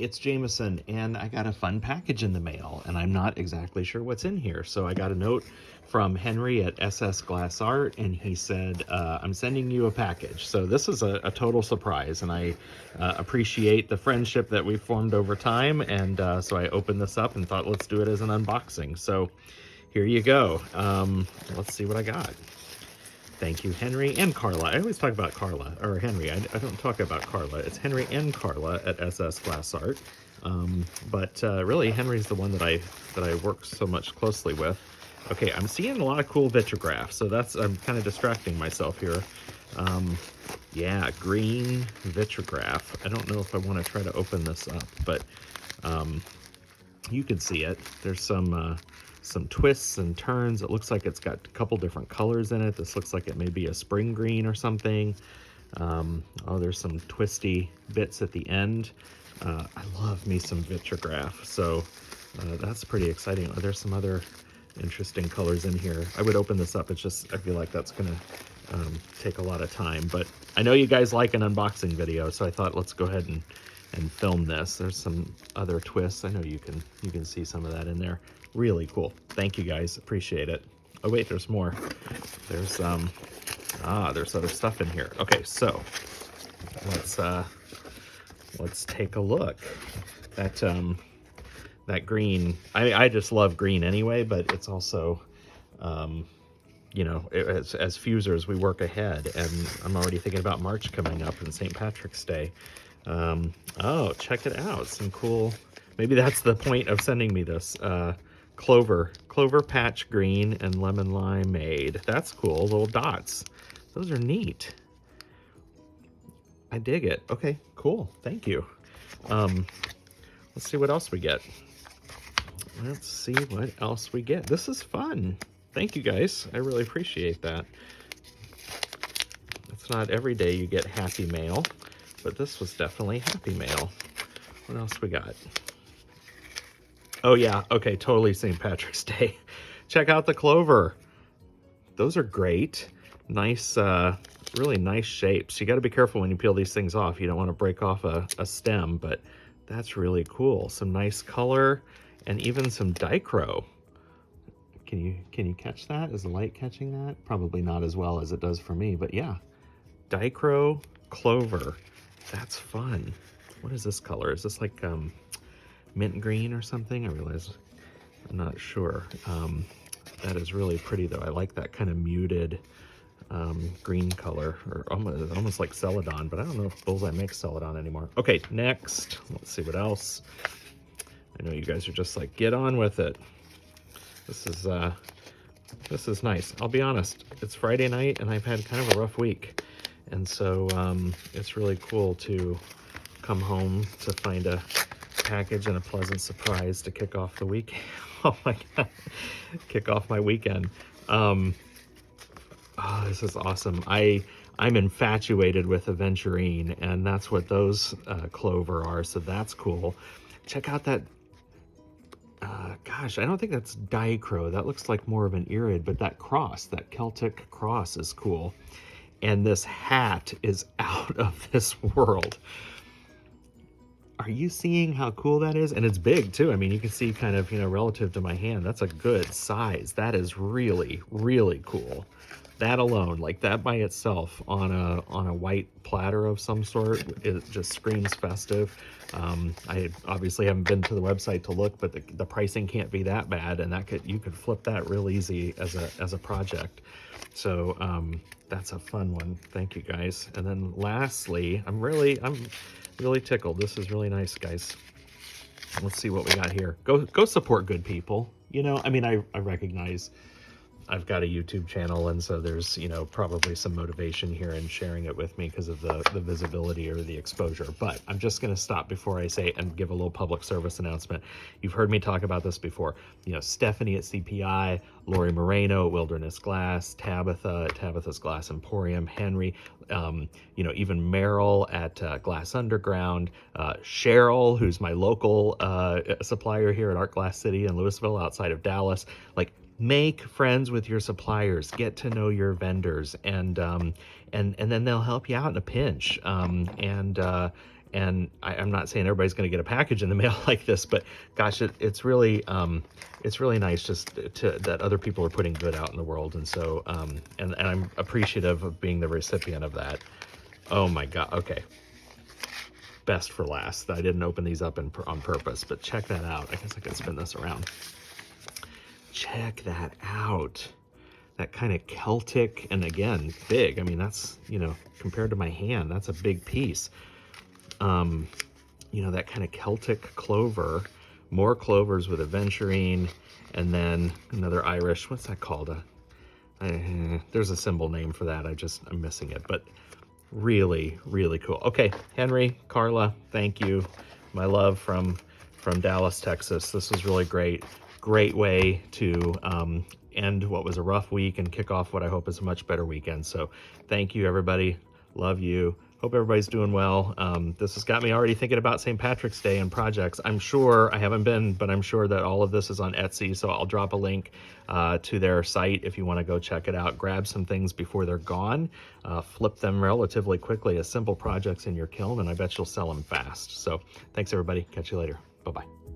it's Jameson, and I got a fun package in the mail, and I'm not exactly sure what's in here. So I got a note from Henry at SS Glass Art, and he said, I'm sending you a package. So this is a total surprise, and I appreciate the friendship that we've formed over time, and so I opened this up and thought, let's do it as an unboxing. So here you go. Let's see what I got. Thank you, Henry and Carla. I always talk about Carla, or Henry. I don't talk about Carla. It's Henry and Carla at SS Glass Art. But really, Henry's the one that I work so much closely with. Okay, I'm seeing a lot of cool Vitrograph, so I'm kind of distracting myself here. Yeah, green Vitrograph. I don't know if I want to try to open this up, but you can see it. There's some twists and turns. It looks like it's got a couple different colors in it. This looks like it may be a spring green or something. Oh, there's some twisty bits at the end. I love me some Vitrograph, so that's pretty exciting. Oh, there's some other interesting colors in here. I would open this up. It's just, I feel like that's gonna take a lot of time, but I know you guys like an unboxing video, so I thought let's go ahead and film this. There's some other twists. I know you can see some of that in there. Really cool. Thank you guys, appreciate it. Oh wait, there's more. There's there's other stuff in here. Okay, so let's take a look. That green, I just love green anyway, but it's also you know, as fusers, we work ahead, and I'm already thinking about March coming up and St. Patrick's Day. Oh, check it out. Some cool, maybe that's the point of sending me this. Clover patch green and lemon limeade. That's cool, little dots. Those are neat. I dig it. Okay, cool, thank you. Let's see what else we get. Let's see what else we get. This is fun. Thank you guys, I really appreciate that. It's not every day you get happy mail, but this was definitely happy mail. What else we got? Oh yeah, okay, totally St. Patrick's Day. Check out the clover. Those are great. Nice, really nice shapes. You gotta be careful when you peel these things off. You don't wanna break off a stem, but that's really cool. Some nice color and even some dichro. Can you catch that? Is the light catching that? Probably not as well as it does for me, but yeah. Dichro clover. That's fun. What is this color? Is this like mint green or something? I realize I'm not sure. That is really pretty though. I like that kind of muted green color, or almost like Celadon, but I don't know if Bullseye makes Celadon anymore. Okay, next, let's see what else. I know you guys are just like, get on with it. This is nice. I'll be honest, it's Friday night and I've had kind of a rough week. And so it's really cool to come home to find a package and a pleasant surprise to kick off the week. Oh my God, kick off my weekend. Oh, this is awesome. I'm infatuated with aventurine, and that's what those clover are, so that's cool. Check out that, gosh, I don't think that's dichro. That looks like more of an irid, but that cross, that Celtic cross is cool. And this hat is out of this world. Are you seeing how cool that is? And it's big too. I mean, you can see kind of, you know, relative to my hand, that's a good size. That is really, really cool. That alone, like that by itself on a white platter of some sort, it just screams festive. I obviously haven't been to the website to look, but the pricing can't be that bad, and you could flip that real easy as a project. So that's a fun one. Thank you guys. And then lastly, I'm really tickled. This is really nice, guys. Let's see what we got here. Go support good people. You know, I mean, I recognize I've got a YouTube channel, and so there's, you know, probably some motivation here in sharing it with me because of the visibility or the exposure. But I'm just going to stop before I say and give a little public service announcement. You've heard me talk about this before. You know, Stephanie at CPI, Lori Moreno at Wilderness Glass, Tabitha at Tabitha's Glass Emporium, Henry, you know, even Meryl at Glass Underground, Cheryl, who's my local supplier here at Art Glass City in Louisville outside of Dallas. Like, make friends with your suppliers, get to know your vendors, and then they'll help you out in a pinch. And And I'm not saying everybody's going to get a package in the mail like this, but gosh, it's really nice just that other people are putting good out in the world. And so and I'm appreciative of being the recipient of that. Oh my God. Okay. Best for last. I didn't open these up on purpose, but check that out. I guess I can spin this around. Check that out. That kind of Celtic, and again, big. I mean, that's, you know, compared to my hand, that's a big piece. You know, that kind of Celtic clover, more clovers with aventurine, and then another Irish, what's that called? There's a symbol name for that. I'm missing it, but really, really cool. Okay, Henry, Carla, thank you. My love from Dallas, Texas. This was really great. Great way to end what was a rough week and kick off what I hope is a much better weekend. So thank you, everybody. Love you. Hope everybody's doing well. This has got me already thinking about St. Patrick's Day and projects. I'm sure, I haven't been, but I'm sure that all of this is on Etsy, so I'll drop a link to their site if you want to go check it out. Grab some things before they're gone, flip them relatively quickly as simple projects in your kiln, and I bet you'll sell them fast. So thanks, everybody. Catch you later. Bye-bye.